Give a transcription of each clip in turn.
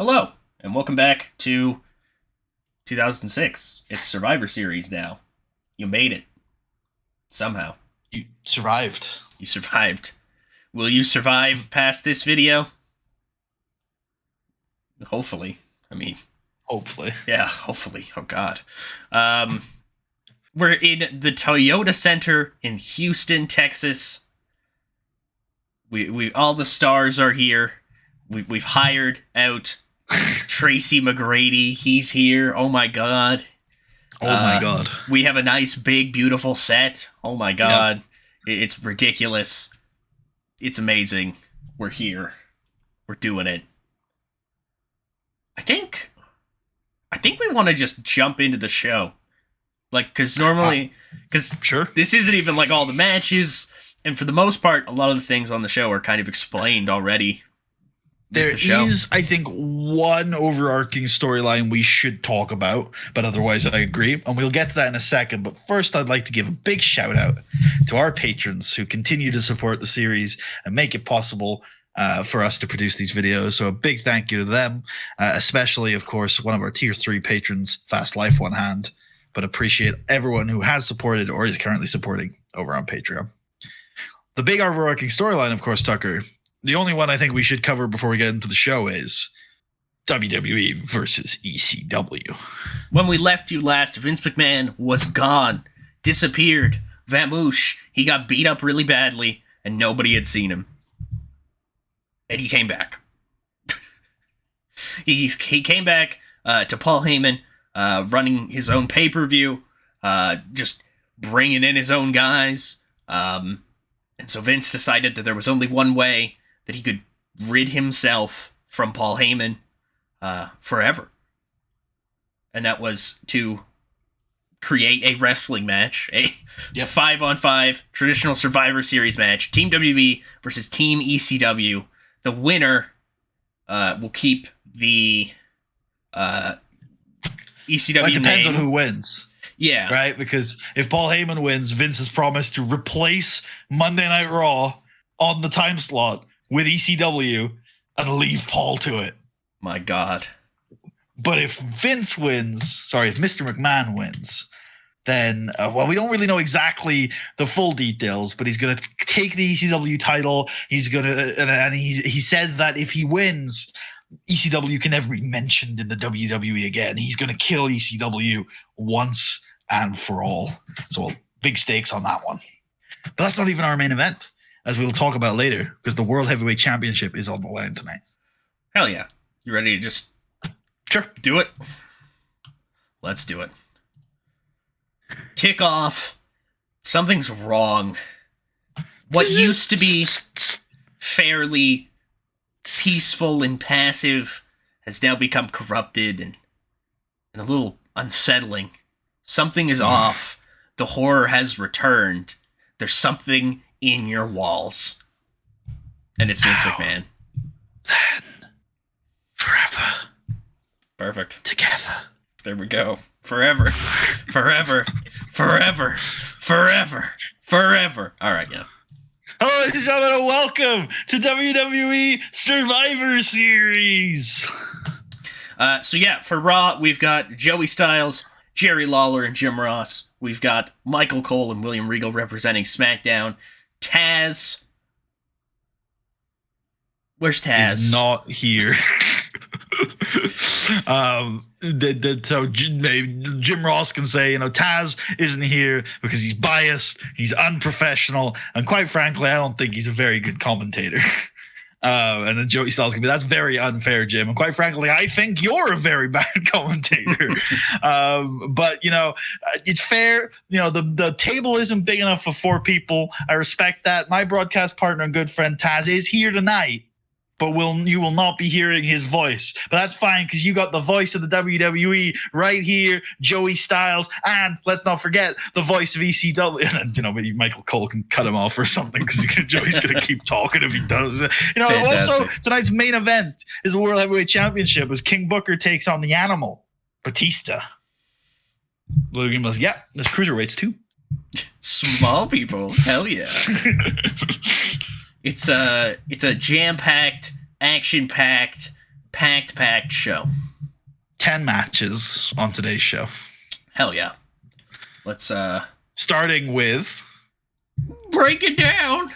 Hello, and welcome back to 2006. It's Survivor Series now. You made it. Somehow. You survived. You survived. Will you survive past this video? Hopefully. I mean, Hopefully. yeah, hopefully. Oh, God. We're in the Toyota Center in Houston, Texas. We all the stars are here. We've hired out Tracy McGrady. He's here. Oh my God. Oh my God. We have a nice, big, beautiful set. Oh my God. Yep. It's ridiculous. It's amazing. We're here. We're doing it. I think we want to just jump into the show. Like, because normally, sure, this isn't even like all the matches, and for the most part, a lot of the things on the show are kind of explained already. There is, I think, one overarching storyline we should talk about, but otherwise I agree, and we'll get to that in a second. But first, I'd like to give a big shout out to our patrons who continue to support the series and make it possible for us to produce these videos. So a big thank you to them, especially, of course, one of our tier 3 patrons, Fast Life One Hand, but appreciate everyone who has supported or is currently supporting over on Patreon. The big overarching storyline, of course, Tucker, the only one I think we should cover before we get into the show is WWE versus ECW. When we left you last, Vince McMahon was gone, disappeared, vamoose. He got beat up really badly, and nobody had seen him. And he came back. he came back to Paul Heyman, running his own pay-per-view, just bringing in his own guys. And so Vince decided that there was only one way that he could rid himself from Paul Heyman forever. And that was to create a wrestling match, a 5-on-5 traditional Survivor Series match, Team WWE versus Team ECW. The winner will keep the ECW It depends name. on who wins. Yeah. Right? Because if Paul Heyman wins, Vince has promised to replace Monday Night Raw on the time slot with ECW and leave Paul to it. My God. But if Vince wins, if Mr. McMahon wins, then, we don't really know exactly the full details, but he's going to take the ECW title. He's going to, and he said that if he wins, ECW can never be mentioned in the WWE again. He's going to kill ECW once and for all. So big stakes on that one. But that's not even our main event, as we'll talk about later, because the World Heavyweight Championship is on the line tonight. Hell yeah. You ready to just do it? Let's do it. Kick off. Something's wrong. What used to be fairly peaceful and passive has now become corrupted and a little unsettling. Something is off. The horror has returned. There's something in your walls. And it's Vince McMahon. Then, forever. Perfect. Together. There we go. Forever. Forever. Forever. Forever. Forever. All right, yeah. Hello, ladies and gentlemen, welcome to WWE Survivor Series. For Raw, we've got Joey Styles, Jerry Lawler, and Jim Ross. We've got Michael Cole and William Regal representing SmackDown. Taz. Where's Taz? He's not here. So Jim Ross can say, Taz isn't here because he's biased, he's unprofessional, and quite frankly, I don't think he's a very good commentator. And then Joey Styles can be, that's very unfair, Jim. And quite frankly, I think you're a very bad commentator. But it's fair. The table isn't big enough for 4 people. I respect that. My broadcast partner and good friend Taz is here tonight, but you will not be hearing his voice. But that's fine, because you got the voice of the WWE right here, Joey Styles, and let's not forget the voice of ECW. And maybe Michael Cole can cut him off or something, because Joey's going to keep talking if he does. Also, tonight's main event is the World Heavyweight Championship as King Booker takes on the Animal, Batista. Logan was, there's cruiserweights too. Small people, hell yeah. It's a jam-packed, action-packed, packed show. 10 matches on today's show. Hell yeah. Let's starting with break it down.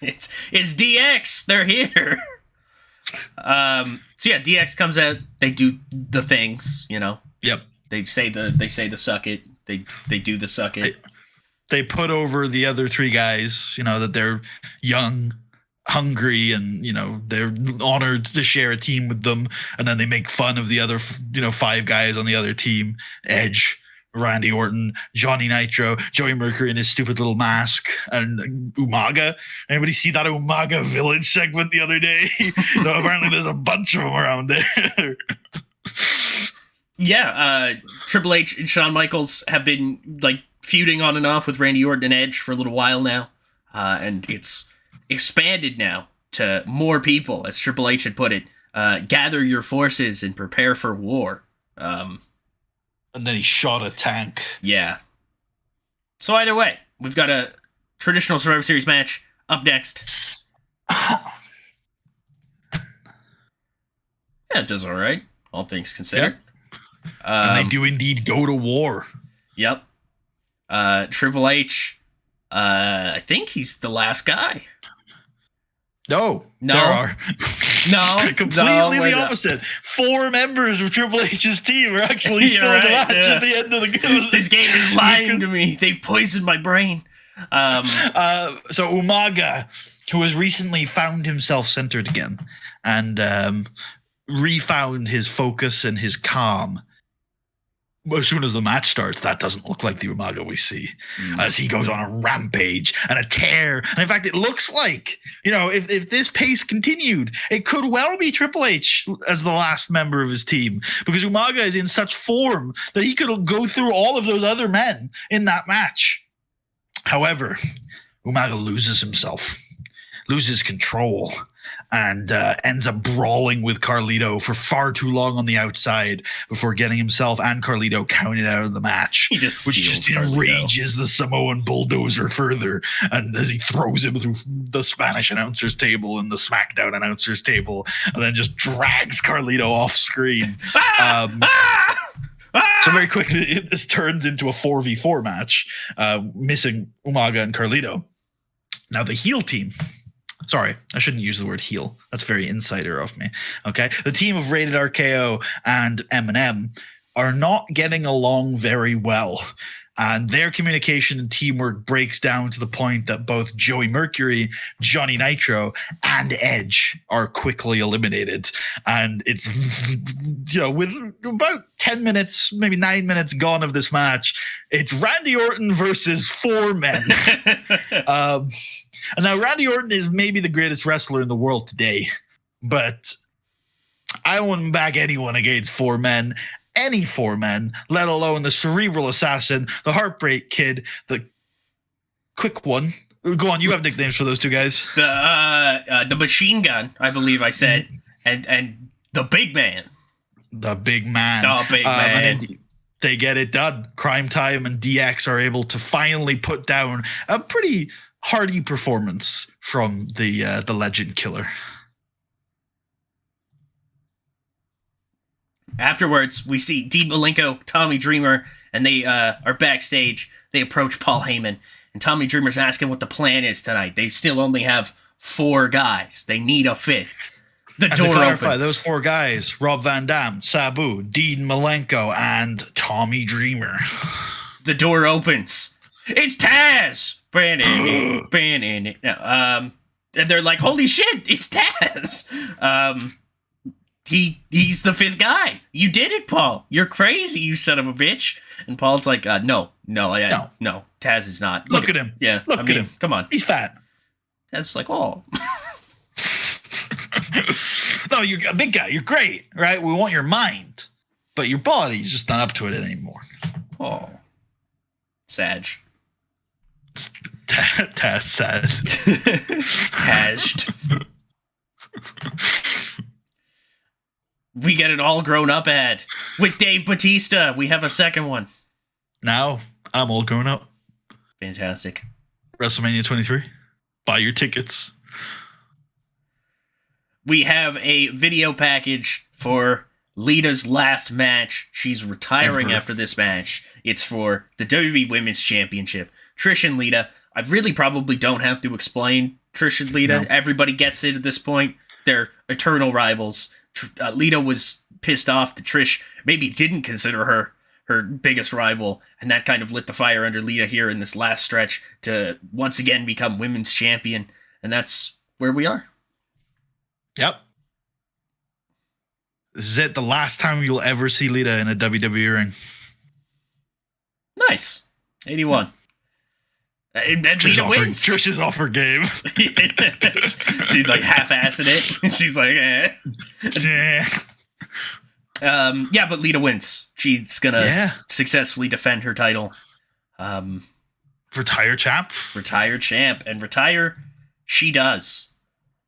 It's DX. They're here. So yeah, DX comes out. They do the things, you know. Yep. They say the suck it. They do the suck it. They put over the other three guys, you know, that they're young, hungry, and, you know, they're honored to share a team with them. And then they make fun of the other, you know, 5 guys on the other team: Edge, Randy Orton, Johnny Nitro, Joey Mercury in his stupid little mask, and Umaga. Anybody see that Umaga Village segment the other day? No, apparently there's a bunch of them around there. Yeah, Triple H and Shawn Michaels have been like feuding on and off with Randy Orton and Edge for a little while now, and it's expanded now to more people, as Triple H had put it. Gather your forces and prepare for war. And then he shot a tank. Yeah. So either way, we've got a traditional Survivor Series match up next. Yeah, it does all right, all things considered. Yep. And they do indeed go to war. Yep. Triple H, I think he's the last guy. No, there are. No, completely the opposite. 4 members of Triple H's team are actually still in the match at the end of the game. This game is lying to me. They've poisoned my brain. So Umaga, who has recently found himself centered again and refound his focus and his calm. As soon as the match starts, that doesn't look like the Umaga we see, as he goes on a rampage and a tear. And in fact, it looks like, you know, if this pace continued, it could well be Triple H as the last member of his team, because Umaga is in such form that he could go through all of those other men in that match. However, Umaga loses himself, loses control, and ends up brawling with Carlito for far too long on the outside before getting himself and Carlito counted out of the match. Which just enrages the Samoan bulldozer further. And as he throws him through the Spanish announcer's table and the SmackDown announcer's table, and then just drags Carlito off screen. So very quickly, this turns into a 4v4 match, missing Umaga and Carlito. Now the heel team. Sorry, I shouldn't use the word heel. That's very insider of me. Okay. The team of Rated RKO and Eminem are not getting along very well. And their communication and teamwork breaks down to the point that both Joey Mercury, Johnny Nitro, and Edge are quickly eliminated. And it's, you know, with about 10 minutes, maybe 9 minutes gone of this match, it's Randy Orton versus 4 men. And now Randy Orton is maybe the greatest wrestler in the world today, but I wouldn't back anyone against 4 men, any 4 men, let alone the Cerebral Assassin, the Heartbreak Kid, the Quick One. Go on, you have nicknames for those 2 guys. The Machine Gun, I believe I said, and the Big Man. The Big Man. The Big Man. And they get it done. Crime Time and DX are able to finally put down a pretty hearty performance from the Legend Killer. Afterwards, we see Dean Malenko, Tommy Dreamer, and they are backstage. They approach Paul Heyman, and Tommy Dreamer's asking what the plan is tonight. They still only have 4 guys. They need a 5th. The door to clarify, opens. Those 4 guys: Rob Van Dam, Sabu, Dean Malenko, and Tommy Dreamer. The door opens. It's Taz! And they're like, holy shit, it's Taz. He's the 5th guy. You did it, Paul. You're crazy, you son of a bitch. And Paul's like, no, Taz is not. Look at him. Yeah, look at him. Come on. He's fat. Taz's like, oh. No, you're a big guy. You're great, right? We want your mind, but your body's just not up to it anymore. Oh. Sag. Taz sad. Tazed. We get it all grown up ad with Dave Bautista. We have a second one. Now I'm all grown up. Fantastic. WrestleMania 23. Buy your tickets. we have a video package for Lita's last match. She's retiring after this match. It's for the WWE Women's Championship. Trish and Lita. I really probably don't have to explain Trish and Lita. No. Everybody gets it at this point. They're eternal rivals. Lita was pissed off that Trish maybe didn't consider her biggest rival, and that kind of lit the fire under Lita here in this last stretch to once again become women's champion, and that's where we are. Yep. This is it. The last time you'll ever see Lita in a WWE ring. Nice. 81. And Lita wins. Trish is off her game. She's like half-assing it. She's like, eh. Yeah, but Lita wins. She's gonna successfully defend her title. Retire champ. Retire champ. And retire she does.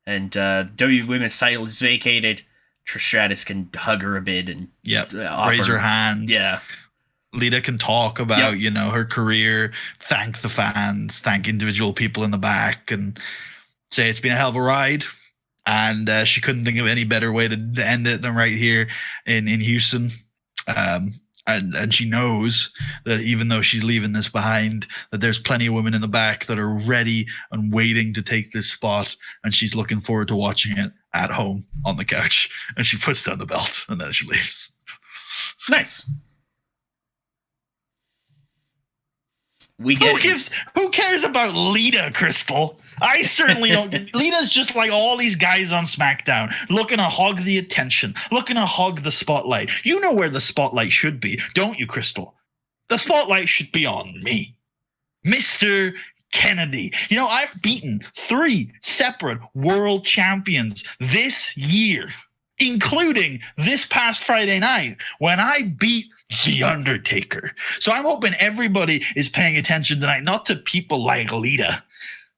And WWE Women's title is vacated. Trish Stratus can hug her a bit and raise her hand. Yeah. Lita can talk about, her career, thank the fans, thank individual people in the back, and say it's been a hell of a ride. And she couldn't think of any better way to end it than right here in Houston. And she knows that even though she's leaving this behind, that there's plenty of women in the back that are ready and waiting to take this spot. And she's looking forward to watching it at home on the couch. And she puts down the belt and then she leaves. Nice. Who cares about Lita, Crystal? I certainly don't. Lita's just like all these guys on SmackDown, looking to hog the attention, looking to hog the spotlight. You know where the spotlight should be, don't you, Crystal? The spotlight should be on me, Mr. Kennedy. I've beaten 3 separate world champions this year, including this past Friday night when I beat The Undertaker. So I'm hoping everybody is paying attention tonight, not to people like Lita,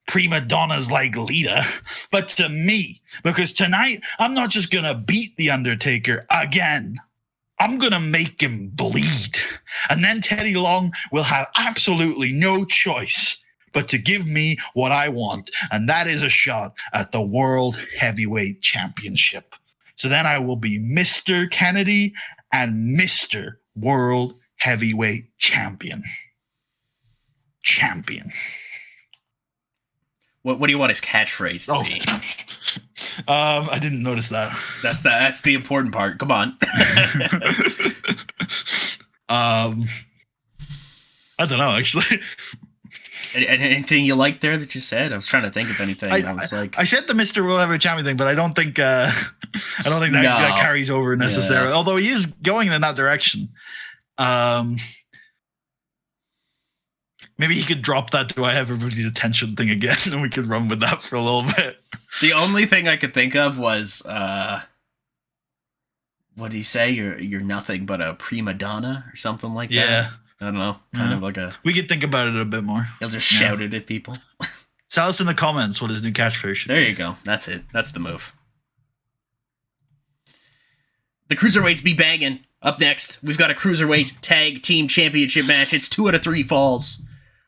prima donnas like Lita, but to me, because tonight I'm not just gonna beat The Undertaker again. I'm gonna make him bleed, and then Teddy Long will have absolutely no choice but to give me what I want, and that is a shot at the World Heavyweight Championship. So then I will be Mr. Kennedy and Mr. World Heavyweight Champion. What do you want his catchphrase to be? I didn't notice that. That's the important part. Come on. I don't know, actually. Anything you liked there that you said? I was trying to think of anything. I said the Mr. World Heavyweight Champion thing, but I don't think that carries over necessarily. Yeah. Although he is going in that direction. Maybe he could drop that to I have everybody's attention thing again, and we could run with that for a little bit. The only thing I could think of was what did he say? You're nothing but a prima donna or something like that. Yeah. I don't know. Kind of like a... We could think about it a bit more. He'll just shout it at people. Tell us in the comments what his new catchphrase should be. There you go. That's it. That's the move. The Cruiserweights be banging. Up next, we've got a Cruiserweight Tag Team Championship match. It's 2 out of 3 falls.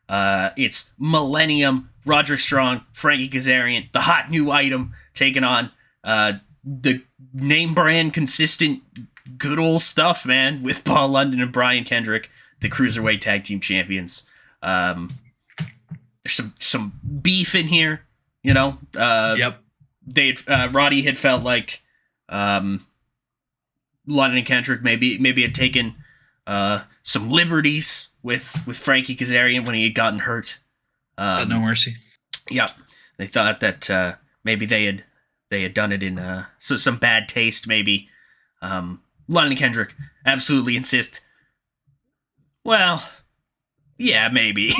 It's Millennium, Roderick Strong, Frankie Kazarian, the hot new item, taking on the name brand consistent good old stuff, man, with Paul London and Brian Kendrick, the Cruiserweight Tag Team Champions. There's some beef in here, Yep. Roddy had felt like London and Kendrick maybe had taken some liberties with Frankie Kazarian when he had gotten hurt. No mercy. Yeah, they thought that maybe they had done it in some bad taste. Maybe London and Kendrick absolutely insist. Well, yeah, maybe.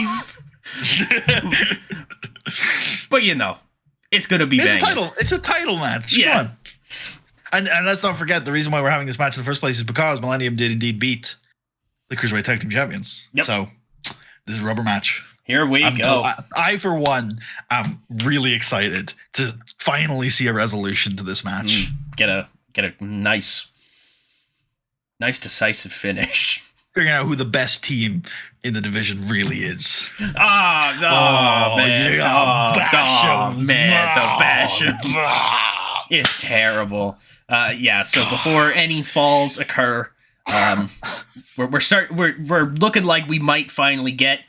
But it's gonna be banging. It's a title match. Yeah. Come on. And let's not forget the reason why we're having this match in the first place is because Millennium did indeed beat the Cruiserweight Tag Team Champions. Yep. So this is a rubber match. Here we go. I, for one, am really excited to finally see a resolution to this match. Get a nice decisive finish. Figuring out who the best team in the division really is. Man. The Bashams. It's terrible. Yeah. So before any falls occur, we're looking like we might finally get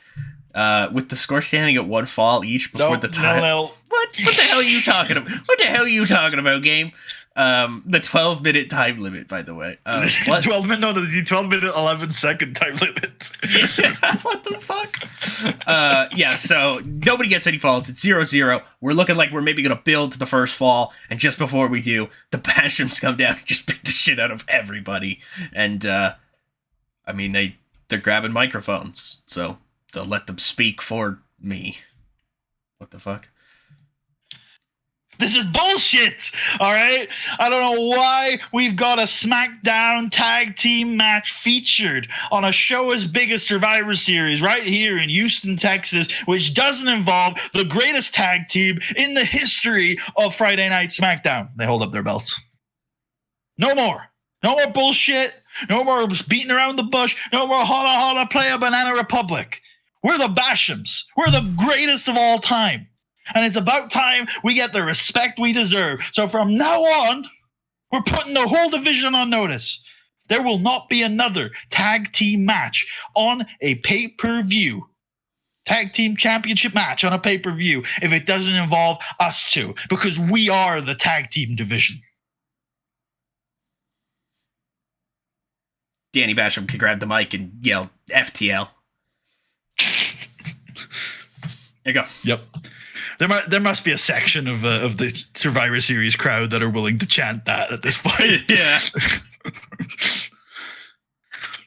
with the score standing at one fall each before the time. No. What the hell are you talking about? What the hell are you talking about, game? The 12-minute time limit, by the way. What? 12-minute, no, the 12-minute, 11-second time limit. Yeah, what the fuck? Yeah, so nobody gets any falls. It's 0-0. We're looking like we're maybe going to build to the first fall, and just before we do, the Bashrams come down and just beat the shit out of everybody. And, I mean, they're grabbing microphones, so they'll let them speak for me. What the fuck? This is bullshit, all right? I don't know why we've got a SmackDown tag team match featured on a show as big as Survivor Series right here in Houston, Texas, which doesn't involve the greatest tag team in the history of Friday Night SmackDown. They hold up their belts. No more. No more bullshit. No more beating around the bush. No more holla holla play a Banana Republic. We're the Bashrams. We're the greatest of all time. And it's about time we get the respect we deserve. So from now on, we're putting the whole division on notice. There will not be another tag team match on a pay-per-view. Tag team championship match on a pay-per-view if it doesn't involve us two. Because we are the tag team division. Danny Basham could grab the mic and yell FTL. There you go. Yep. There must be a section of the Survivor Series crowd that are willing to chant that at this point. Yeah.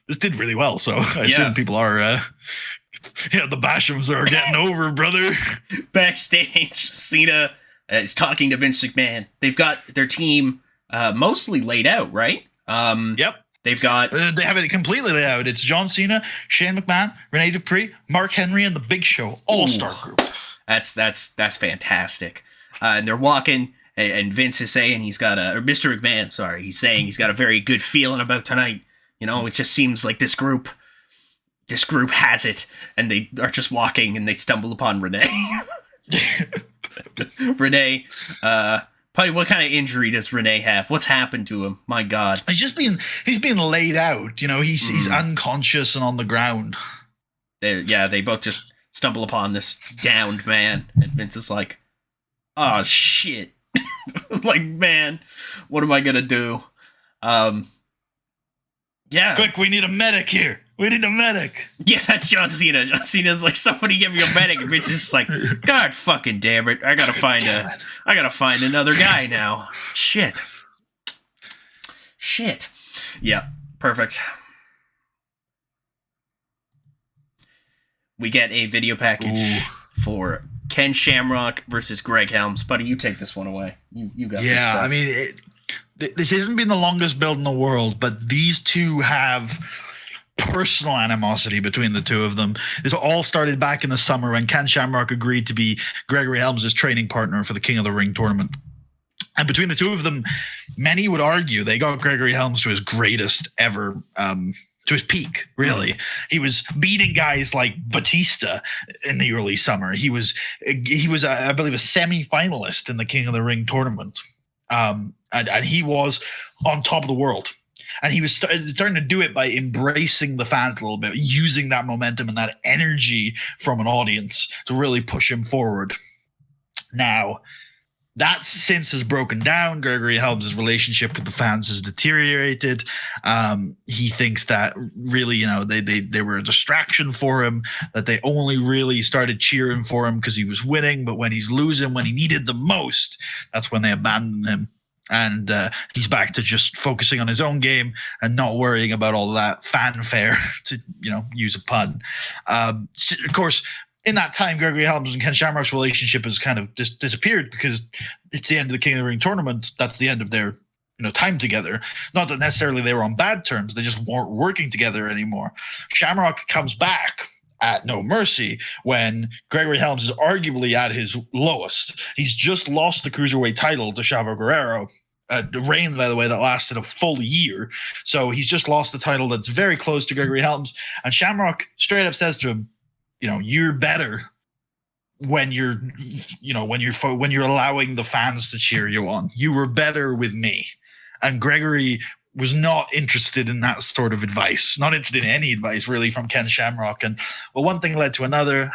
This did really well, so I assume people are, the Bashams are getting over, brother. Backstage, Cena is talking to Vince McMahon. They've got their team mostly laid out, right? Yep. They've got... they have it completely laid out. It's John Cena, Shane McMahon, Rene Dupree, Mark Henry, and The Big Show. All-star group. That's fantastic. And they're walking, and Vince is saying he's got or Mr. McMahon, sorry, he's saying he's got a very good feeling about tonight. You know, it just seems like this group has it, and they are just walking, and they stumble upon Renee. Renee, Puddy, what kind of injury does Renee have? What's happened to him? My God. He's being laid out. You know, he's unconscious and on the ground. They both just stumble upon this downed man, and Vince is like, oh shit. Like, man, what am I gonna do? Yeah. Quick, we need a medic here. We need a medic. Yeah, that's John Cena. John Cena's like, somebody give me a medic, and Vince is just like, God fucking damn it. I gotta find another guy now. Shit. Yeah, perfect. We get a video package for Ken Shamrock versus Greg Helms. Buddy, you take this one away. You got this stuff. I mean, this hasn't been the longest build in the world, but these two have personal animosity between the two of them. This all started back in the summer when Ken Shamrock agreed to be Gregory Helms' training partner for the King of the Ring tournament. And between the two of them, many would argue they got Gregory Helms to his greatest ever to his peak, really. He was beating guys like Batista in the early summer. He was I believe, a semi-finalist in the King of the Ring tournament. And he was on top of the world. And he was starting to do it by embracing the fans a little bit, using that momentum and that energy from an audience to really push him forward. Now, that since has broken down. Gregory Helms' relationship with the fans has deteriorated. He thinks that really, they were a distraction for him, that they only really started cheering for him because he was winning. But when he's losing, when he needed the most, that's when they abandoned him. And he's back to just focusing on his own game and not worrying about all that fanfare, to use a pun. Of course, in that time, Gregory Helms and Ken Shamrock's relationship has kind of disappeared because it's the end of the King of the Ring tournament. That's the end of their time together. Not that necessarily they were on bad terms. They just weren't working together anymore. Shamrock comes back at No Mercy when Gregory Helms is arguably at his lowest. He's just lost the Cruiserweight title to Chavo Guerrero. The reign, by the way, that lasted a full year. So he's just lost the title that's very close to Gregory Helms. And Shamrock straight up says to him, you're better when you're allowing the fans to cheer you on. You were better with me. And Gregory was not interested in that sort of advice, not interested in any advice really from Ken Shamrock. And well, one thing led to another.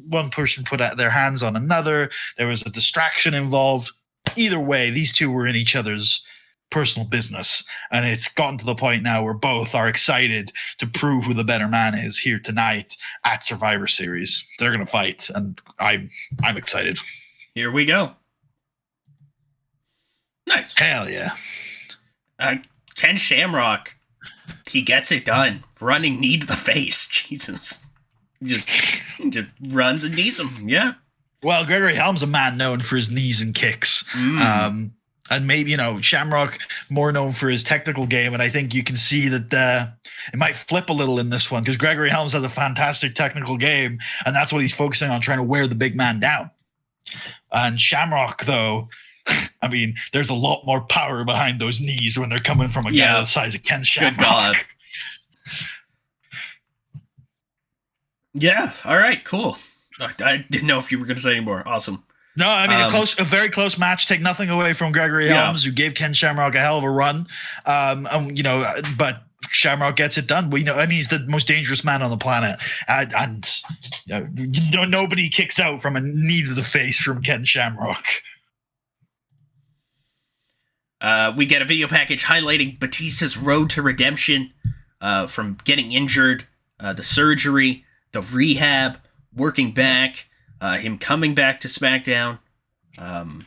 One person put out their hands on another. There was a distraction involved. Either way, these two were in each other's personal business, and it's gotten to the point now where both are excited to prove who the better man is here tonight at Survivor Series. They're going to fight, and I'm excited. Here we go. Nice. Hell yeah. Ken Shamrock, he gets it done. Running knee to the face. Jesus. Just runs and knees him. Yeah. Well, Gregory Helm's a man known for his knees and kicks. And maybe, Shamrock more known for his technical game. And I think you can see that it might flip a little in this one because Gregory Helms has a fantastic technical game. And that's what he's focusing on, trying to wear the big man down. And Shamrock, though, I mean, there's a lot more power behind those knees when they're coming from a guy the size of Ken Shamrock. Good God. Yeah. All right. Cool. I didn't know if you were going to say any more. Awesome. No, I mean, a very close match. Take nothing away from Gregory Helms, who gave Ken Shamrock a hell of a run. But Shamrock gets it done. He's the most dangerous man on the planet. Nobody kicks out from a knee to the face from Ken Shamrock. We get a video package highlighting Batista's road to redemption, from getting injured, the surgery, the rehab, working back, him coming back to SmackDown, and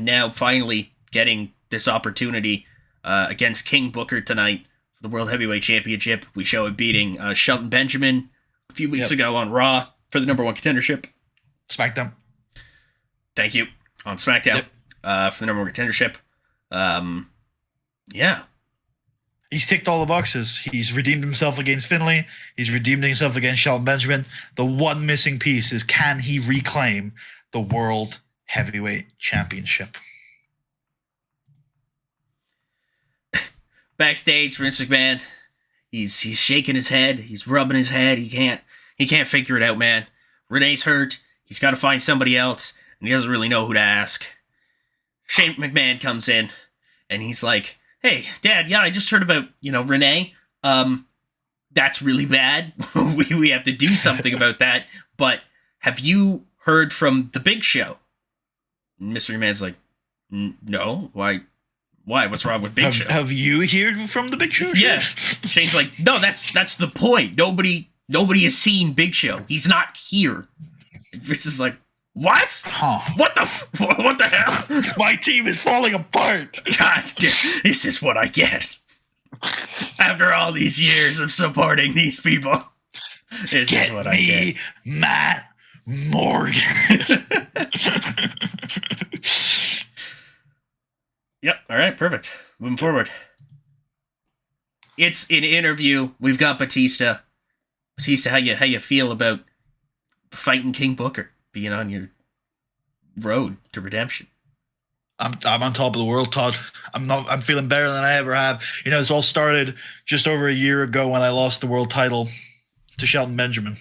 now finally getting this opportunity against King Booker tonight for the World Heavyweight Championship. We show him beating Shelton Benjamin a few weeks ago on Raw for the number one contendership. SmackDown. Thank you. On SmackDown for the number one contendership. Yeah. He's ticked all the boxes. He's redeemed himself against Finlay. He's redeemed himself against Shelton Benjamin. The one missing piece is, can he reclaim the World Heavyweight Championship? Backstage, Vince McMahon, he's shaking his head. He's rubbing his head. He can't figure it out, man. Renee's hurt. He's got to find somebody else, and he doesn't really know who to ask. Shane McMahon comes in, and he's like, hey, Dad, I just heard about, Renee. That's really bad. we have to do something about that. But have you heard from the Big Show? And Mr. McMahon's like, no. Why? What's wrong with Big Show? Have you heard from the Big Show? Yeah. Shane's like, no, that's the point. Nobody has seen Big Show. He's not here. And Vince is like, what? Huh. What the hell? My team is falling apart. God, this is what I get. After all these years of supporting these people, this is what I get. Matt Morgan. Yep. All right. Perfect. Moving forward. It's an interview. We've got Batista. Batista, how you feel about fighting King Booker? Being on your road to redemption. I'm on top of the world, Todd. I'm feeling better than I ever have. This all started just over a year ago when I lost the world title to Shelton Benjamin,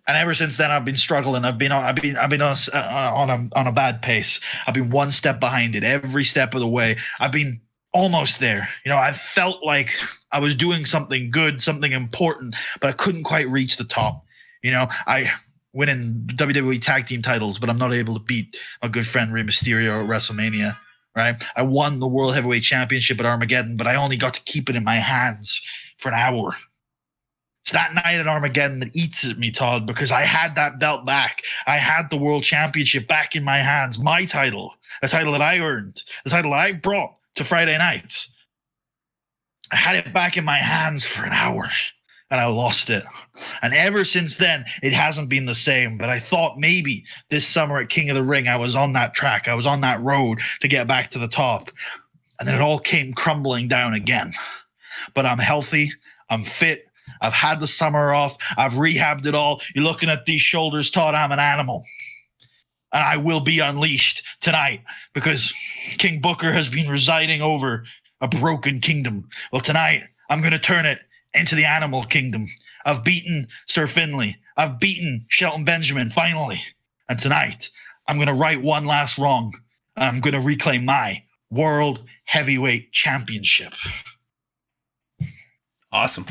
and ever since then I've been struggling. I've been on a bad pace. I've been one step behind it every step of the way. I've been almost there. I felt like I was doing something good, something important, but I couldn't quite reach the top. I winning WWE tag team titles, but I'm not able to beat my good friend Rey Mysterio at WrestleMania, right? I won the World Heavyweight Championship at Armageddon, but I only got to keep it in my hands for an hour. It's that night at Armageddon that eats at me, Todd, because I had that belt back. I had the World Championship back in my hands, my title, a title that I earned, the title that I brought to Friday nights. I had it back in my hands for an hour. And I lost it. And ever since then, it hasn't been the same. But I thought maybe this summer at King of the Ring, I was on that track. I was on that road to get back to the top. And then it all came crumbling down again. But I'm healthy. I'm fit. I've had the summer off. I've rehabbed it all. You're looking at these shoulders, Todd. I'm an animal. And I will be unleashed tonight because King Booker has been residing over a broken kingdom. Well, tonight, I'm going to turn it into the animal kingdom. I've beaten Sir Finlay. I've beaten Shelton Benjamin, finally. And tonight, I'm going to right one last wrong. And I'm going to reclaim my World Heavyweight Championship. Awesome.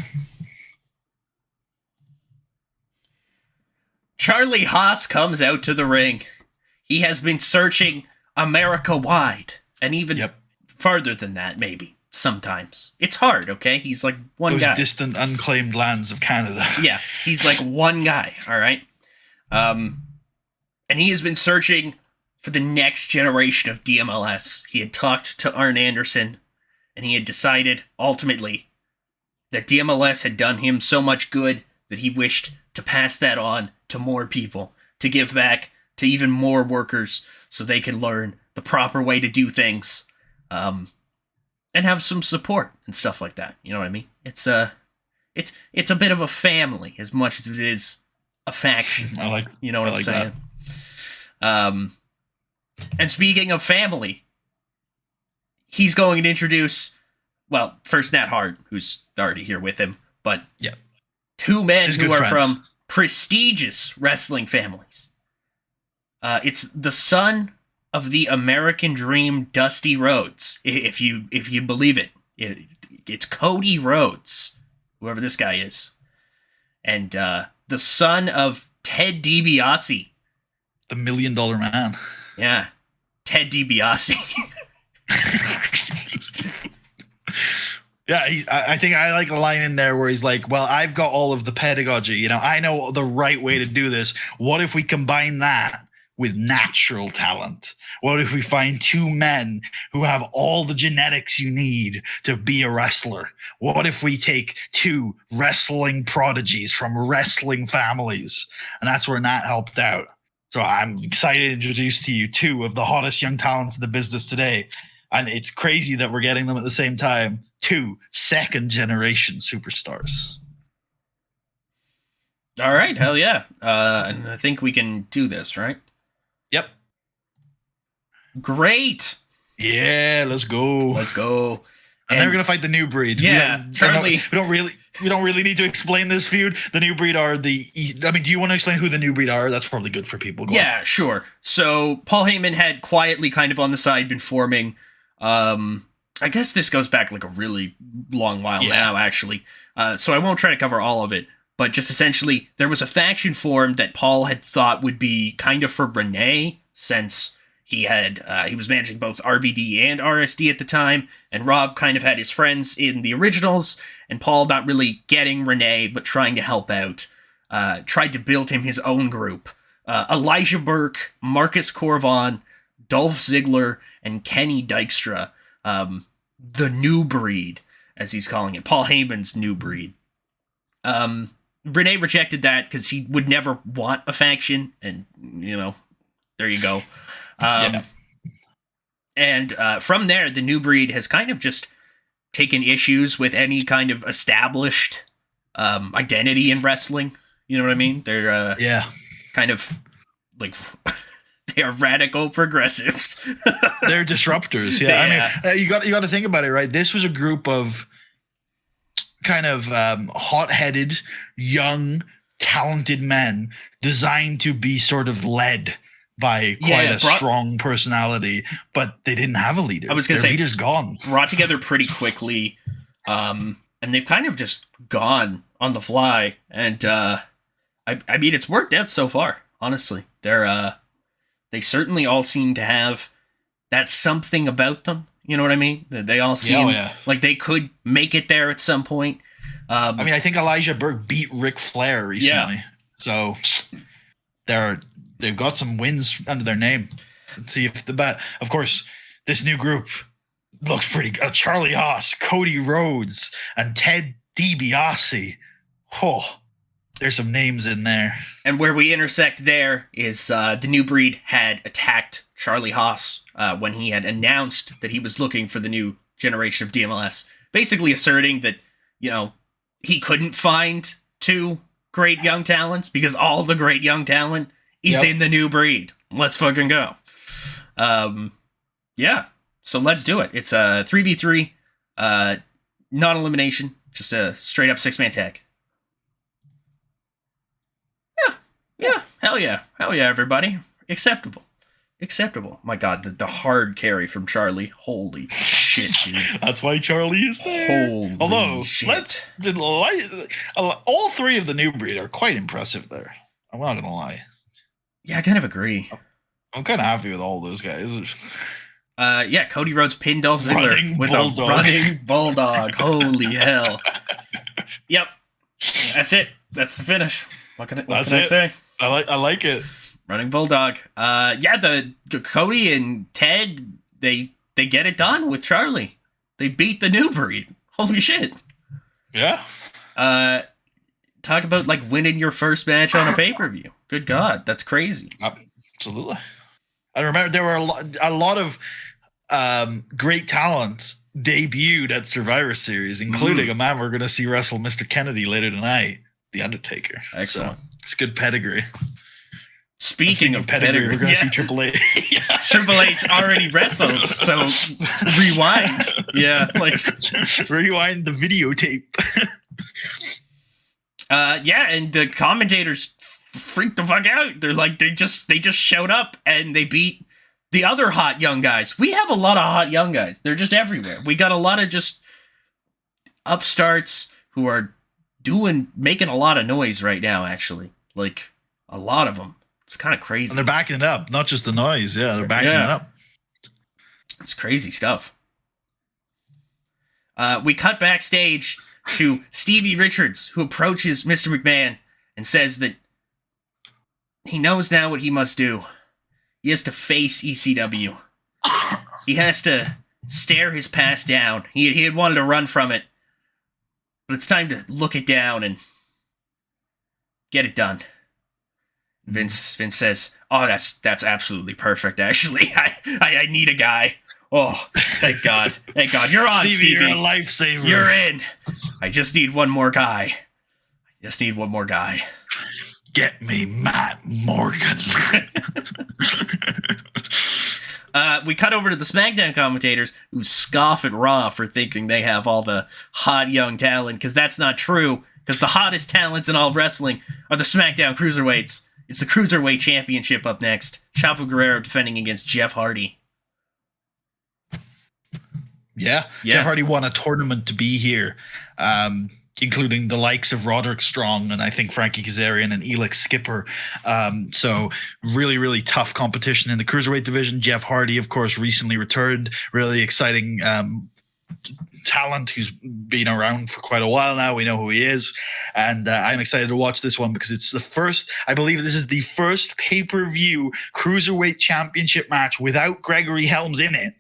Charlie Haas comes out to the ring. He has been searching America-wide, and even farther than that, maybe, sometimes. It's hard, okay? He's like one guy. Those distant, unclaimed lands of Canada. Yeah, he's like one guy, all right? And he has been searching for the next generation of DMLS. He had talked to Arn Anderson, and he had decided, ultimately, that DMLS had done him so much good that he wished to pass that on to more people, to give back to even more workers so they can learn the proper way to do things, and have some support and stuff like that. You know what I mean? It's a bit of a family as much as it is a faction. You know what I'm saying? And speaking of family, he's going to introduce, well, first Nat Hart, who's already here with him, but two men who are from prestigious wrestling families. It's the son of the American Dream, Dusty Rhodes, if you believe it. It's Cody Rhodes, whoever this guy is, and the son of Ted DiBiase, the $1 Million Man. Yeah, Ted DiBiase. Yeah, I think I like a line in there where he's like, well, I've got all of the pedagogy. You know, I know the right way to do this. What if we combine that with natural talent? What if we find two men who have all the genetics you need to be a wrestler? What if we take two wrestling prodigies from wrestling families? And that's where Nat helped out. So I'm excited to introduce to you two of the hottest young talents in the business today. And it's crazy that we're getting them at the same time. Two second-generation superstars. All right, hell yeah. And I think we can do this, right? Yep. Great. Yeah, let's go. And they're gonna fight the New Breed. Yeah, Charlie. We don't really need to explain this feud. The New Breed are do you want to explain who the New Breed are? That's probably good for people. Go on. Sure. So Paul Heyman had quietly kind of on the side been forming. I guess this goes back like a really long while now, actually. So I won't try to cover all of it. But just essentially, there was a faction formed that Paul had thought would be kind of for Renee, since he was managing both RVD and RSD at the time, and Rob kind of had his friends in the originals, and Paul not really getting Renee, but trying to help out. Tried to build him his own group. Elijah Burke, Marcus Corvon, Dolph Ziggler, and Kenny Dykstra. The New Breed, as he's calling it. Paul Heyman's New Breed. Renee rejected that because he would never want a faction, and, there you go. And from there, the New Breed has kind of just taken issues with any kind of established identity in wrestling. You know what I mean? They're kind of like they are radical progressives. They're disruptors. Yeah. I mean, you got to think about it, right? This was a group of kind of hot-headed, young, talented men designed to be sort of led by quite a strong personality, but they didn't have a leader. I was going to say, leader's gone. Brought together pretty quickly, and they've kind of just gone on the fly. And I mean, it's worked out so far. Honestly, they certainly all seem to have that something about them. You know what I mean? They all seem like they could make it there at some point. I mean, I think Elijah Burke beat Ric Flair recently, so they've got some wins under their name. Let's see if of course, this new group looks pretty good. Charlie Haas, Cody Rhodes, and Ted DiBiase. Oh, there's some names in there. And where we intersect there is the New Breed had attacked Charlie Haas when he had announced that he was looking for the new generation of DMLS, basically asserting that, he couldn't find two great young talents because all the great young talent is in the New Breed. Let's fucking go. So let's do it. It's a 3v3, non-elimination, just a straight up 6-man tag. Yeah. Hell yeah, everybody. Acceptable. My God, the hard carry from Charlie. Holy shit, dude. That's why Charlie is there. Holy Although, shit. all three of the new breed are quite impressive there. I'm not gonna lie. Yeah, I kind of agree. I'm kind of happy with all those guys. Yeah, Cody Rhodes pinned Dolph Ziggler Running with bulldog. a running bulldog. Holy hell. Yep. That's it. That's the finish. What can I say? I like it. Running bulldog. Yeah, the Cody and Ted, they get it done with Charlie. They beat the new breed. Holy shit. Yeah. Talk about like winning your first match on a pay-per-view. Good God, that's crazy. Absolutely. I remember there were a lot of great talent debuted at Survivor Series, including a man we're going to see wrestle Mr. Kennedy later tonight, The Undertaker. Excellent. So, it's good pedigree. Speaking of pedigree, we're going to see Triple H. Triple H already wrestled, so rewind. Yeah, like rewind the videotape. Yeah, and the commentators freaked the fuck out. They're like, they just showed up and they beat the other hot young guys. We have a lot of hot young guys. They're just everywhere. We got a lot of just upstarts who are making a lot of noise right now, actually. Like, a lot of them. It's kind of crazy. And they're backing it up. Not just the noise. Yeah, they're backing it up. It's crazy stuff. We cut backstage to Stevie Richards, who approaches Mr. McMahon and says that he knows now what he must do. He has to face ECW. He has to stare his past down. He had wanted to run from it, but it's time to look it down and get it done. Vince says, "Oh, that's absolutely perfect. Actually, I need a guy. Oh, thank God, thank God, you're on, Stevie. You're a lifesaver. You're in. I just need one more guy. Get me Matt Morgan." We cut over to the SmackDown commentators who scoff at Raw for thinking they have all the hot young talent, because that's not true, because the hottest talents in all of wrestling are the SmackDown Cruiserweights. It's the Cruiserweight Championship up next. Chavo Guerrero defending against Jeff Hardy. Yeah. Jeff Hardy won a tournament to be here, including the likes of Roderick Strong and I think Frankie Kazarian and Elix Skipper. So really, really tough competition in the Cruiserweight division. Jeff Hardy, of course, recently returned. Really exciting talent who's been around for quite a while now. We know who he is. And I'm excited to watch this one because it's the first, I believe this is the first pay-per-view Cruiserweight Championship match without Gregory Helms in it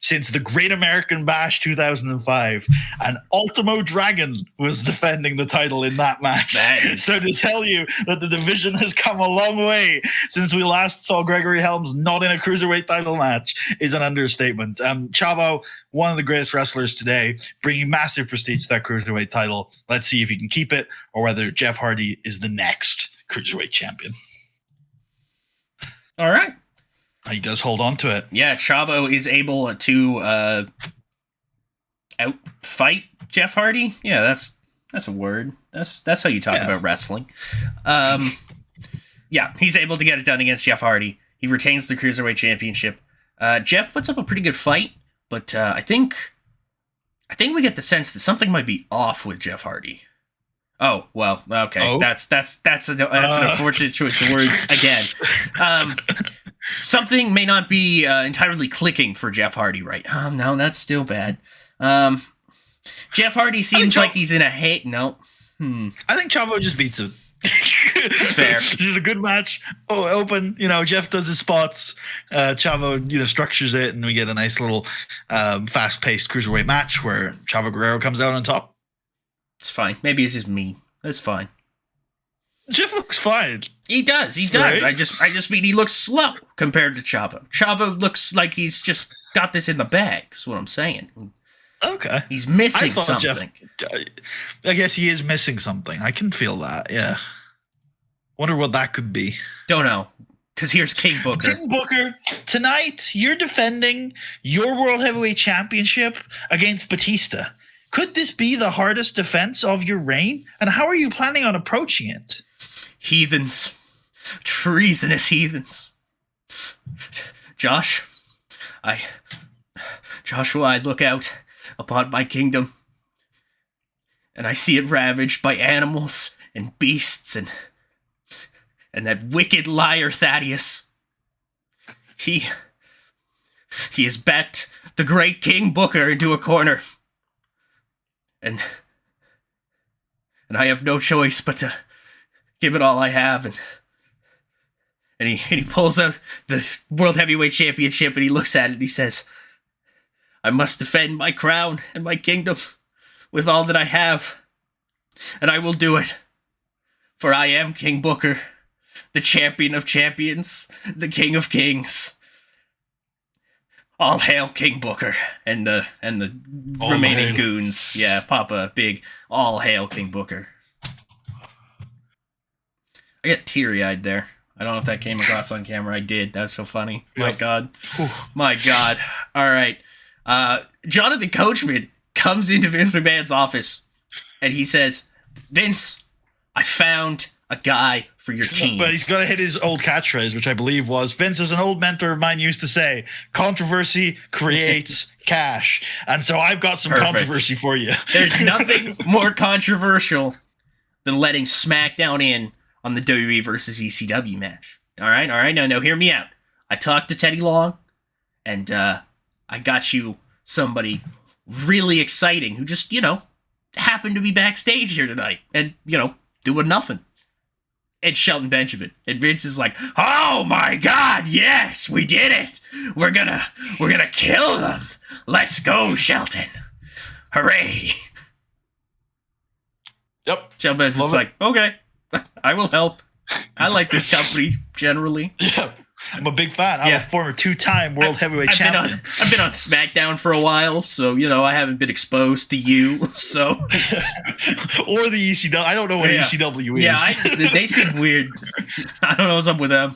since the Great American Bash 2005, and Ultimo Dragon was defending the title in that match. Nice. So to tell you that the division has come a long way since we last saw Gregory Helms not in a Cruiserweight title match is an understatement. Chavo, one of the greatest wrestlers today, bringing massive prestige to that Cruiserweight title. Let's see if he can keep it or whether Jeff Hardy is the next Cruiserweight champion. All right. He does hold on to it. Yeah, Chavo is able to outfight Jeff Hardy. Yeah, that's a word. That's how you talk about wrestling. Yeah, he's able to get it done against Jeff Hardy. He retains the Cruiserweight Championship. Jeff puts up a pretty good fight, but I think we get the sense that something might be off with Jeff Hardy. Oh, well, okay. Oh. That's an unfortunate choice of words again. Something may not be entirely clicking for Jeff Hardy right. No, that's still bad. Jeff Hardy seems like he's in a hate. No. I think Chavo just beats him. It's fair. This is a good match. Oh, open. Jeff does his spots. Chavo, structures it, and we get a nice little fast-paced Cruiserweight match where Chavo Guerrero comes out on top. It's fine. Maybe it's just me. That's fine. Jeff looks fine. He does. Right? I just mean he looks slow compared to Chavo. Chavo looks like he's just got this in the bag. That's what I'm saying. Okay. He's missing something. I guess he is missing something. I can feel that. Yeah. Wonder what that could be. Don't know. Because here's King Booker. King Booker, tonight you're defending your World Heavyweight Championship against Batista. Could this be the hardest defense of your reign? And how are you planning on approaching it? Heathens. Treasonous heathens. Josh, Joshua, I look out upon my kingdom, and I see it ravaged by animals and beasts and that wicked liar Thaddeus. He has backed the great King Booker into a corner. And I have no choice but to give it all I have. And he pulls out the World Heavyweight Championship and he looks at it and he says, I must defend my crown and my kingdom with all that I have. And I will do it. For I am King Booker, the champion of champions, the king of kings. All hail King Booker and the remaining goons. Yeah, Papa Big. All hail King Booker. I get teary-eyed there. I don't know if that came across on camera. I did. That's so funny. Yep. My God. My God. All right. Jonathan Coachman comes into Vince McMahon's office and he says, Vince, I found a guy for your team. But he's got to hit his old catchphrase, which I believe was, Vince, as an old mentor of mine used to say, controversy creates cash. And so I've got some controversy for you. There's nothing more controversial than letting SmackDown in on the WWE versus ECW match. All right. Now hear me out. I talked to Teddy Long, and I got you somebody really exciting who just, happened to be backstage here tonight and, doing nothing. It's Shelton Benjamin. And Vince is like, oh my God, yes, we did it. We're gonna kill them. Let's go, Shelton. Hooray. Yep. Shelton Benjamin's like, okay, I will help. I like this company generally. Yeah. I'm a big fan. I'm a former 2-time world heavyweight champion. I've been on SmackDown for a while, so, I haven't been exposed to you, so. Or the ECW. I don't know what ECW is. Yeah, they seem weird. I don't know what's up with them.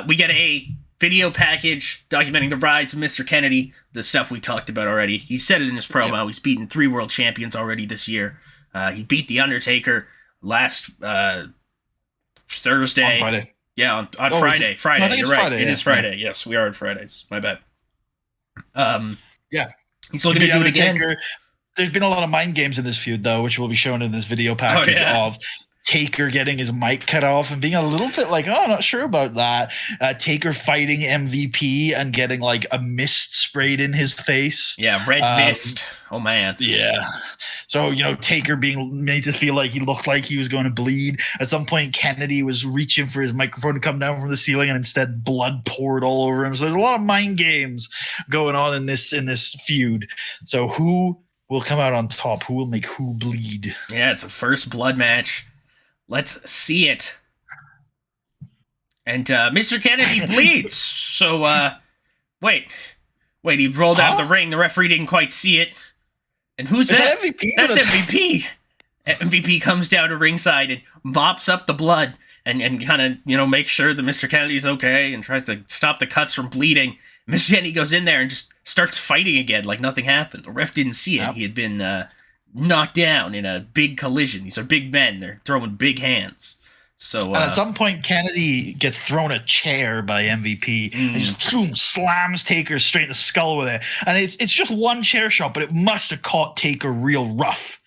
We get a video package documenting the rise of Mr. Kennedy, the stuff we talked about already. He said it in his promo. Yep. He's beaten 3 world champions already this year. He beat The Undertaker last Thursday. On Friday. Yeah, on Friday. Friday. No, I think You're it's right. Friday, It is Friday. Yes, we are on Fridays. My bad. Yeah. He's looking to do it again. There's been a lot of mind games in this feud, though, which will be shown in this video package of Taker getting his mic cut off and being a little bit like, oh, not sure about that. Taker fighting MVP and getting like a mist sprayed in his face. Yeah, red mist. Oh, man. Yeah. So, Taker being made to feel like he looked like he was going to bleed. At some point, Kennedy was reaching for his microphone to come down from the ceiling and instead blood poured all over him. So there's a lot of mind games going on in this feud. So who will come out on top? Who will make who bleed? Yeah, it's a first blood match. Let's see it. And Mr. Kennedy bleeds. So, wait, he rolled out of the ring. The referee didn't quite see it. And who's that? MVP? That's MVP. MVP comes down to ringside and mops up the blood and kind of, makes sure that Mr. Kennedy's okay and tries to stop the cuts from bleeding. Mr. Kennedy goes in there and just starts fighting again like nothing happened. The ref didn't see it. Yep. He had been knocked down in a big collision. These are big men. They're throwing big hands. So and at some point, Kennedy gets thrown a chair by MVP and just boom, slams Taker straight in the skull with it. And it's just one chair shot, but it must have caught Taker real rough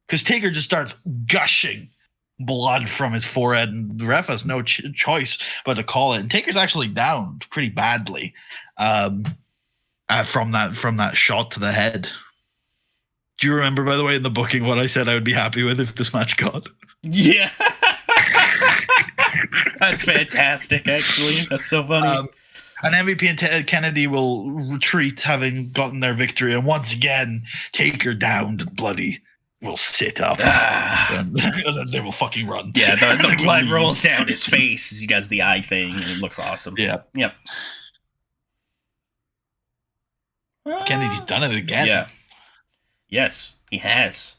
because Taker just starts gushing blood from his forehead, and the ref has no choice but to call it. And Taker's actually down pretty badly from that shot to the head. Do you remember, by the way, in the booking, what I said I would be happy with if this match got? Yeah. That's fantastic, actually. That's so funny. And MVP and Kennedy will retreat, having gotten their victory. And once again, Taker downed and bloody will sit up. And then they will fucking run. Yeah, the blood rolls down his face as he does the eye thing, and it looks awesome. Yeah. Yep. Kennedy's done it again. Yeah. Yes, he has.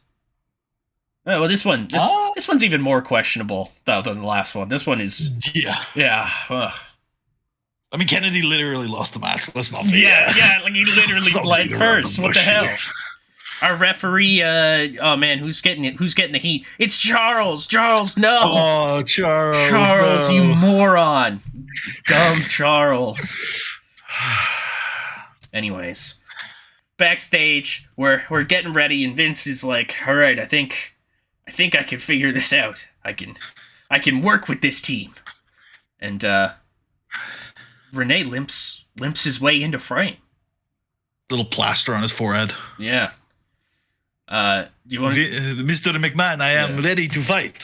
Oh, well, this one's even more questionable than the last one. This one is... Yeah. Ugh. I mean, Kennedy literally lost the match. Let's not be... Yeah, like he literally bled first. What the hell? our referee. Oh man, who's getting it? Who's getting the heat? It's Charles. Charles, no. Oh, Charles. Charles, no. you moron. Dumb Charles. Anyways, backstage, we're getting ready, and Vince is like, "All right, I think I can figure this out. I can work with this team." And Renee limps his way into frame. Little plaster on his forehead. Yeah. Do you want Mr. McMahon, I am ready to fight.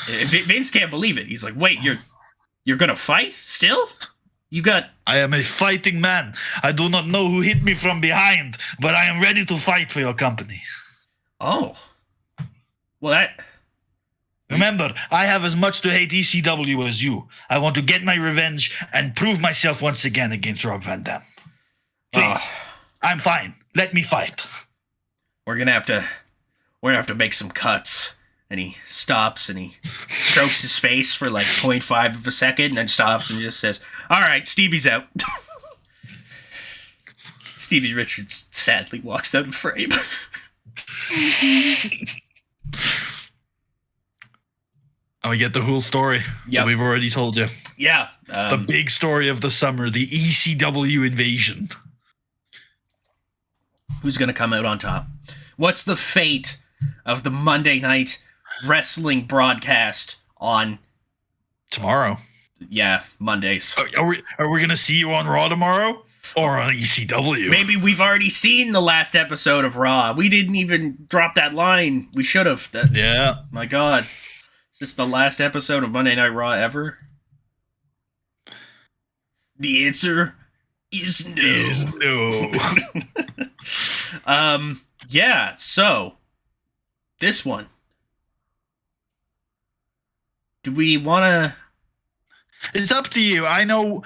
Vince can't believe it. He's like, "Wait, you're gonna fight still? You got..." I am a fighting man. I do not know who hit me from behind, but I am ready to fight for your company. Oh. Well, that... Remember, I have as much to hate ECW as you. I want to get my revenge and prove myself once again against Rob Van Dam. Please, I'm fine. Let me fight. We're gonna have to make some cuts. And he stops and he strokes his face for like 0.5 of a second and then stops and just says, "All right, Stevie's out." Stevie Richards sadly walks out of frame. And we get the whole story that we've already told you. Yeah. The big story of the summer, the ECW invasion. Who's going to come out on top? What's the fate of the Monday Night Wrestling broadcast on... tomorrow? Yeah, Mondays. Are we going to see you on Raw tomorrow? Or on ECW? Maybe we've already seen the last episode of Raw. We didn't even drop that line. We should have. Yeah. My God. Is this the last episode of Monday Night Raw ever? The answer is no. Yeah, so this one. Do we want to... It's up to you. I know,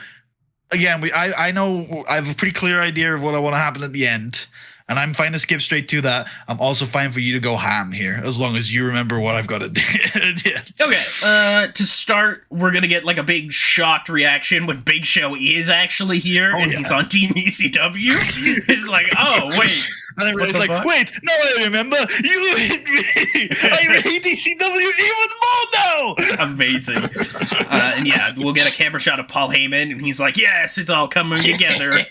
again, I know I have a pretty clear idea of what I want to happen at the end, and I'm fine to skip straight to that. I'm also fine for you to go ham here, as long as you remember what I've got to do. Okay, to start, we're going to get like a big shocked reaction when Big Show is actually here, and he's on Team ECW. It's like, oh, wait. And everybody's like, fuck? Wait, no, I remember. You hit me. I hate ECW even more now. Amazing. And yeah, we'll get a camera shot of Paul Heyman, and he's like, yes, it's all coming together.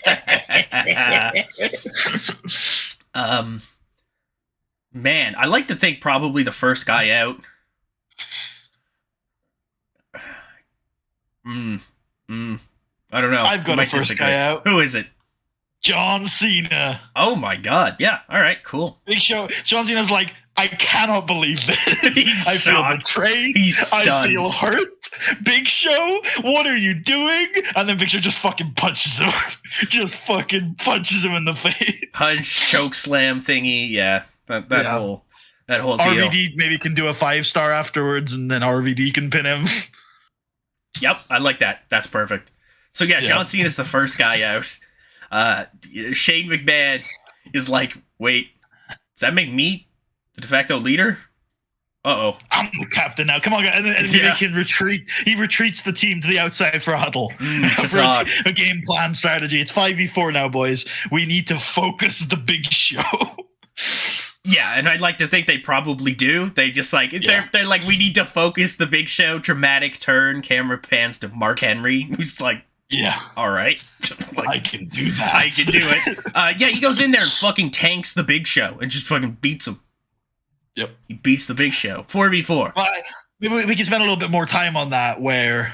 Man, I like to think probably the first guy out. I don't know. I've got a first guy out. Who is it? John Cena. Oh my God. Yeah. All right, cool. Big Show. John Cena's like, I cannot believe this. I feel betrayed. I feel hurt. Big Show, what are you doing? And then Big Show just fucking punches him. Just fucking punches him in the face. Punch, choke slam thingy. Yeah. That whole deal. RVD maybe can do a 5-star afterwards, and then RVD can pin him. Yep, I like that. That's perfect. So yeah, John Cena's the first guy out. Shane McMahon is like, wait, does that make me the de facto leader? Uh-oh. I'm the captain now. Come on, guys. And he can retreat. He retreats the team to the outside for a huddle. For a game plan strategy. It's 5v4 now, boys. We need to focus the Big Show. Yeah, and I'd like to think they probably do. They just like, they're like, we need to focus the Big Show. Dramatic turn. Camera pans to Mark Henry, who's like, yeah. All right. Like, I can do that. I can do it. He goes in there and fucking tanks the Big Show and just fucking beats him. Yep. He beats the Big Show. 4v4. Well, maybe we can spend a little bit more time on that, where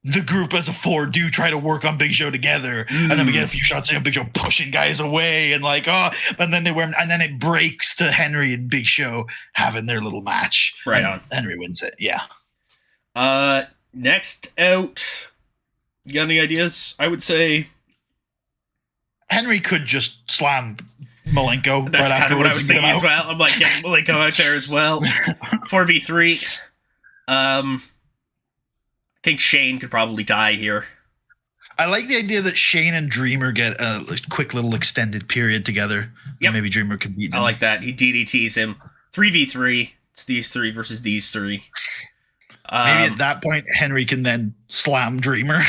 the group as a 4 do try to work on Big Show together, and then we get a few shots of Big Show pushing guys away, and like, and then and then it breaks to Henry and Big Show having their little match. Right on. Henry wins it. Yeah. Next out. You got any ideas? I would say Henry could just slam Malenko. That's kind of what I was thinking as well. I'm like, get Malenko out there as well. 4v3. I think Shane could probably die here. I like the idea that Shane and Dreamer get a quick little extended period together. Yep. Maybe Dreamer could beat him. I like that. He DDTs him. 3v3. It's these three versus these three. Maybe at that point, Henry can then slam Dreamer.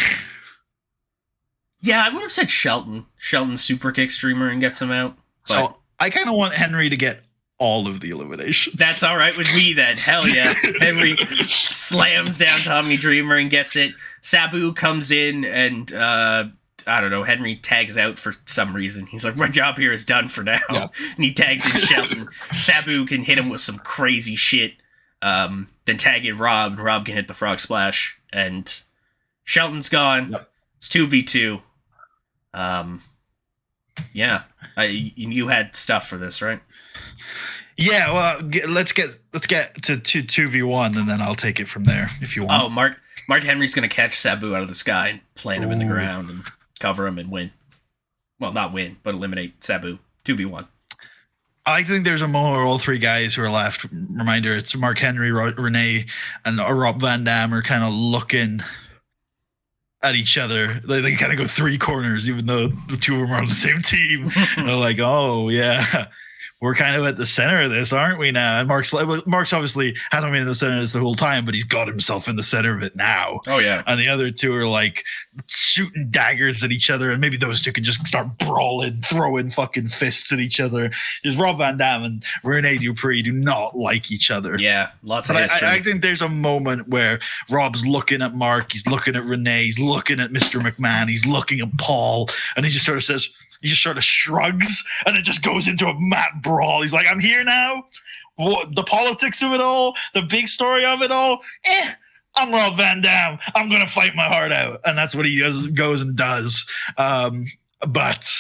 Yeah, I would have said Shelton. Shelton super kicks Dreamer and gets him out. But... I kind of want Henry to get all of the eliminations. That's all right with me then. Hell yeah. Henry slams down Tommy Dreamer and gets it. Sabu comes in and I don't know, Henry tags out for some reason. He's like, my job here is done for now. Yeah. And he tags in Shelton. Sabu can hit him with some crazy shit. Then tag in Rob, and Rob can hit the frog splash. And Shelton's gone. Yep. It's 2v2. Yeah. You had stuff for this, right? Yeah, well, let's get to 2v1, and then I'll take it from there if you want. Oh, Mark Henry's gonna catch Sabu out of the sky and plant him in the ground and cover him and win. Well, not win, but eliminate Sabu. 2v1. I think there's a moment where all three guys who are left, reminder, it's Mark Henry, Renee, and Rob Van Dam are kind of looking at each other. They kind of go three corners, even though the two of them are on the same team. And they're like, oh, yeah. We're kind of at the center of this, aren't we now? And Mark's obviously hasn't been in the center of this the whole time, but he's got himself in the center of it now. Oh, yeah. And the other two are like shooting daggers at each other, and maybe those two can just start brawling, throwing fucking fists at each other. Because Rob Van Dam and Rene Dupree do not like each other. Yeah, lots of history. I think there's a moment where Rob's looking at Mark, he's looking at Rene, he's looking at Mr. McMahon, he's looking at Paul, and he just sort of says, he just sort of shrugs, and it just goes into a mat brawl. He's like, I'm here now. What, the politics of it all, the big story of it all, I'm Rob Van Dam. I'm going to fight my heart out. And that's what he goes and does. But,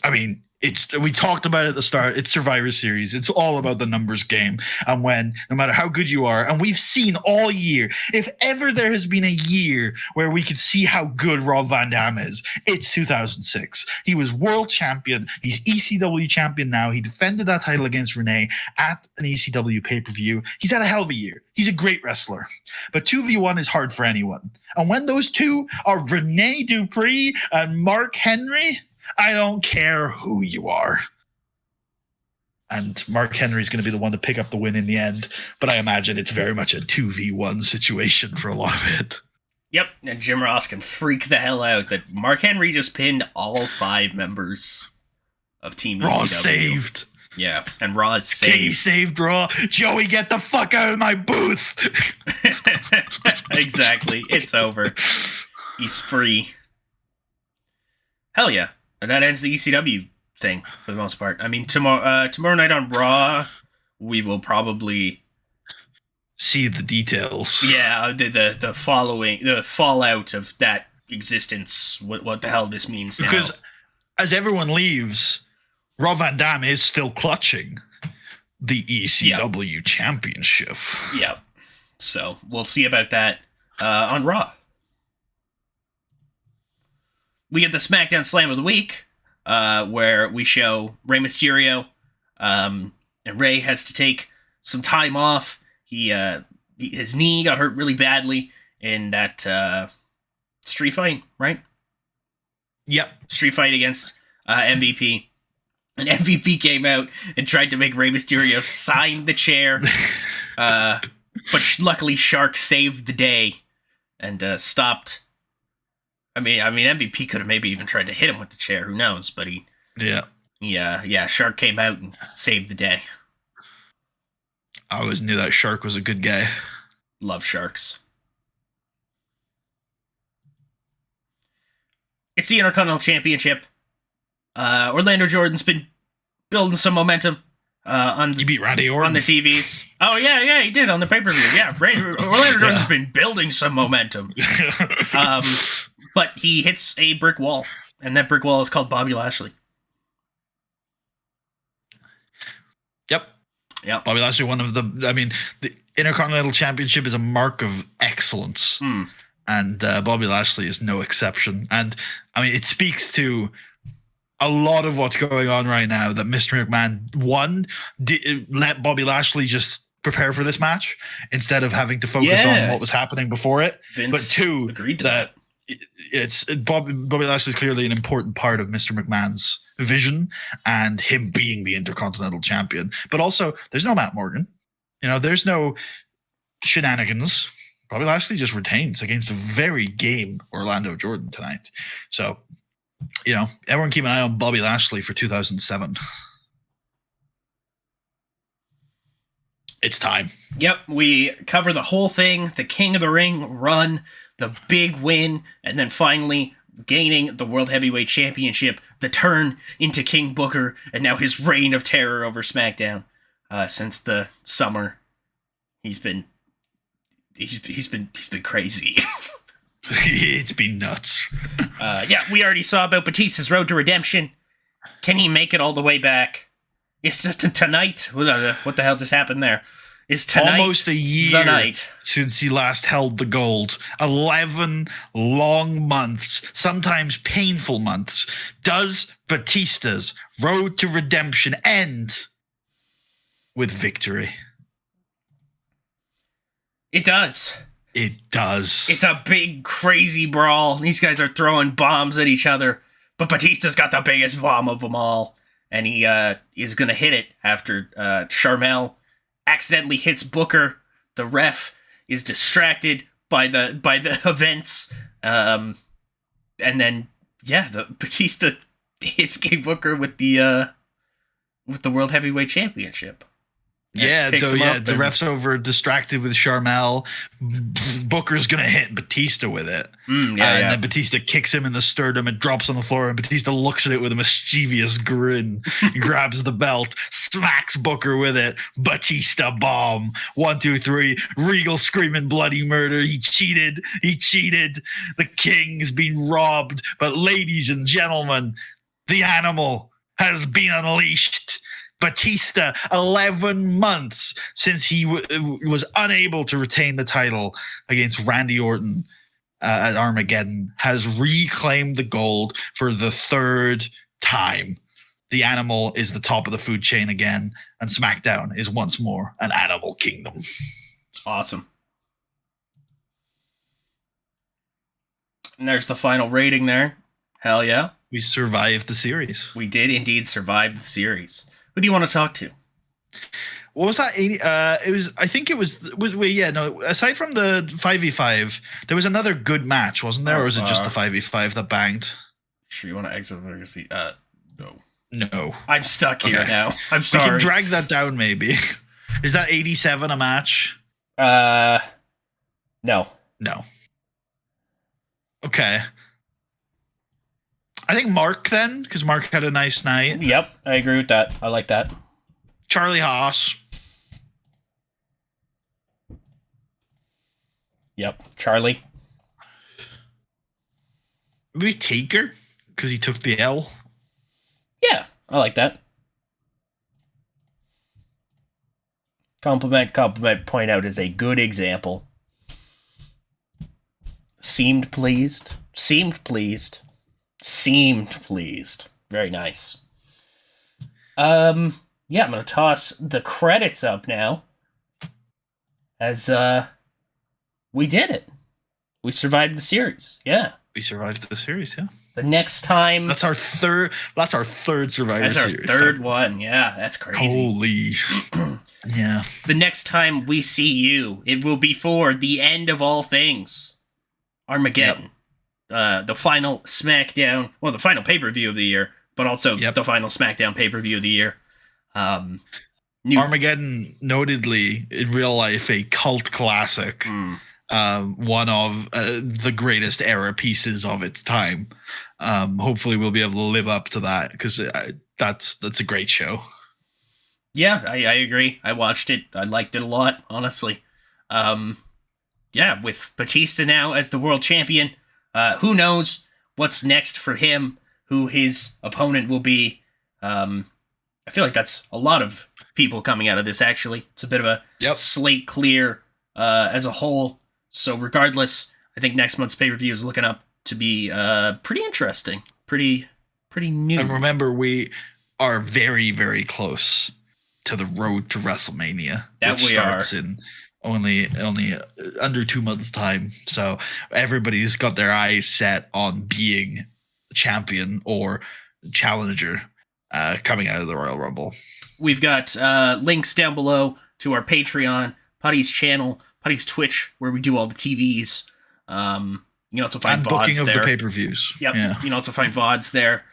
I mean, we talked about it at the start. It's Survivor Series. It's all about the numbers game. And when, no matter how good you are, and we've seen all year, if ever there has been a year where we could see how good Rob Van Dam is, it's 2006. He was world champion. He's ECW champion now. He defended that title against Renee at an ECW pay-per-view. He's had a hell of a year. He's a great wrestler. But 2v1 is hard for anyone. And when those two are Rene Dupree and Mark Henry, I don't care who you are. And Mark Henry's going to be the one to pick up the win in the end. But I imagine it's very much a 2v1 situation for a lot of it. Yep, and Jim Ross can freak the hell out that Mark Henry just pinned all 5 members of Team Raw ECW. saved. Yeah, and Raw is saved. Kitty saved Raw. Joey, get the fuck out of my booth. Exactly. It's over. He's free. Hell yeah. And that ends the ECW thing for the most part. I mean, tomorrow night on Raw, we will probably see the details. Yeah, the fallout of that existence. What the hell this means now? Because as everyone leaves, Rob Van Dam is still clutching the ECW championship. Yeah. So we'll see about that on Raw. We get the SmackDown Slam of the Week, where we show Rey Mysterio, and Rey has to take some time off. His knee got hurt really badly in that street fight, right? Yep. Street fight against MVP. And MVP came out and tried to make Rey Mysterio sign the chair, but luckily Shark saved the day and stopped. I mean, MVP could have maybe even tried to hit him with the chair. Who knows? But Shark came out and saved the day. I always knew that Shark was a good guy. Love Sharks. It's the Intercontinental Championship. Orlando Jordan's been building some momentum. He beat Randy Orton on the TVs. Oh yeah, he did on the pay-per-view. Yeah, Orlando Jordan's been building some momentum. But he hits a brick wall, and that brick wall is called Bobby Lashley. Yep. Bobby Lashley, the Intercontinental Championship is a mark of excellence. And Bobby Lashley is no exception. And, it speaks to a lot of what's going on right now that Mr. McMahon, let Bobby Lashley just prepare for this match instead of having to focus on what was happening before it. Vince but 2, agreed to that. Bobby Lashley is clearly an important part of Mr. McMahon's vision and him being the Intercontinental Champion. But also, there's no Matt Morgan. There's no shenanigans. Bobby Lashley just retains against a very game Orlando Jordan tonight. So, everyone keep an eye on Bobby Lashley for 2007. It's time. Yep, we cover the whole thing, the King of the Ring run, the big win, and then finally gaining the World Heavyweight Championship, the turn into King Booker, and now his reign of terror over SmackDown. Since the summer, he's been crazy. It's been nuts. We already saw about Batista's road to redemption. Can he make it all the way back? It's just tonight. What the hell just happened there? Is tonight almost a year the night since he last held the gold? 11 long months, sometimes painful months. Does Batista's road to redemption end with victory? It does. It does. It's a big, crazy brawl. These guys are throwing bombs at each other, but Batista's got the biggest bomb of them all, and he is going to hit it after Sharmell accidentally hits Booker. The ref is distracted by the events, and then the Batista hits King Booker with the World Heavyweight Championship. The ref's over distracted with Sharmell. Booker's gonna hit Batista with it. And then Batista kicks him in the sternum. It drops on the floor, and Batista looks at it with a mischievous grin. He grabs the belt, smacks Booker with it. Batista bomb. 1, 2, 3. Regal screaming bloody murder. He cheated. The king's been robbed. But ladies and gentlemen, the animal has been unleashed. Batista, 11 months since he was unable to retain the title against Randy Orton at Armageddon, has reclaimed the gold for the 3rd time. The animal is the top of the food chain again, and SmackDown is once more an animal kingdom. Awesome. And there's the final rating there. Hell yeah. We survived the series. We did indeed survive the series. Who do you want to talk to? What was that? 80? Aside from the 5v5, there was another good match, wasn't there? Or was it just the 5v5 that banged? Sure, you want to exit? No. I'm stuck here now. I'm sorry. We can drag that down, maybe. Is that 87 a match? No. No. Okay. I think Mark then, because Mark had a nice night. Yep, I agree with that. I like that. Charlie Haas. Yep, Charlie. Maybe Taker, because he took the L. Yeah, I like that. Compliment, point out is a good example. Seemed pleased. Very nice. I'm gonna toss the credits up now. As we did it. We survived the series. Yeah. We survived the series, yeah. The next time That's our third Survivor Series. That's our third one. Yeah, that's crazy. Holy. Yeah. The next time we see you, it will be for the end of all things. Armageddon. Yep. The final SmackDown, the final pay-per-view of the year, but also the final SmackDown pay-per-view of the year. Armageddon, notedly, in real life, a cult classic. One of the greatest era pieces of its time. Hopefully we'll be able to live up to that, because that's a great show. Yeah, I agree. I watched it. I liked it a lot, honestly. With Batista now as the world champion, who knows what's next for him, who his opponent will be. I feel like that's a lot of people coming out of this, actually. It's a bit of a slate clear as a whole. So regardless, I think next month's pay-per-view is looking up to be pretty interesting, pretty new. And remember, we are very, very close to the road to WrestleMania, which starts in only under 2 months' time. So everybody's got their eyes set on being champion or challenger coming out of the Royal Rumble. We've got links down below to our Patreon, Puddy's channel, Puddy's Twitch, where we do all the TVs. You can also find VODs booking there. Of the pay-per-views. Yep. Yeah. You can also find VODs there.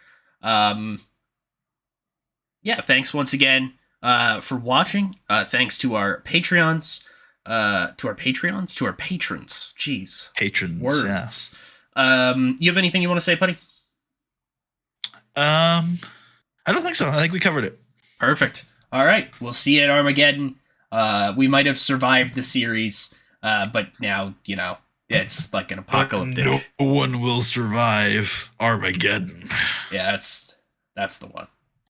Thanks once again for watching. Thanks to our Patreons, to our patrons. Jeez, Patrons, yeah. words. You have anything you want to say, Puddy? I don't think so. I think we covered it. Perfect. All right, we'll see you at Armageddon. We might have survived the series, but now it's like an apocalyptic. No one will survive Armageddon. Yeah, that's the one.